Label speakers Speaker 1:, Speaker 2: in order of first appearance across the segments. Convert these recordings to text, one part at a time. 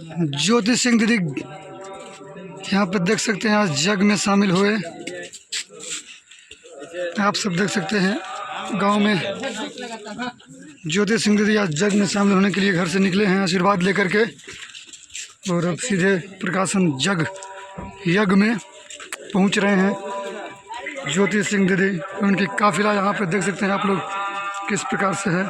Speaker 1: ज्योति सिंह दीदी यहाँ पे देख सकते हैं आज यज्ञ में शामिल हुए। आप सब देख सकते हैं गांव में ज्योति सिंह दीदी आज यज्ञ में शामिल होने के लिए घर से निकले हैं आशीर्वाद लेकर के, और अब सीधे प्रकाशन यज्ञ में पहुंच रहे हैं ज्योति सिंह दीदी। उनकी काफिला यहाँ पे देख सकते हैं आप लोग किस प्रकार से है।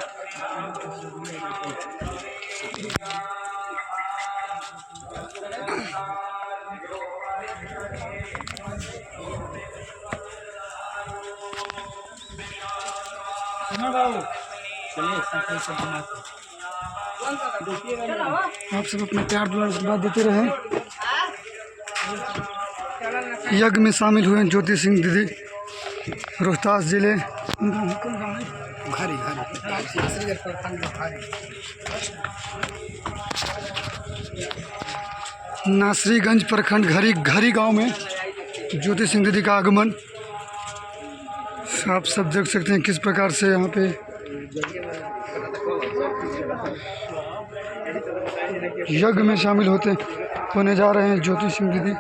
Speaker 1: आप सब अपने प्यार द्वारा आशीर्वाद देते रहे। यज्ञ में शामिल हुए ज्योति सिंह दीदी, रोहतास जिले नासरीगंज प्रखंड घरी गांव में ज्योति सिंह दीदी का आगमन। आप सब देख सकते हैं किस प्रकार से यहाँ पे यज्ञ में शामिल होने जा रहे हैं ज्योति सिंह दीदी।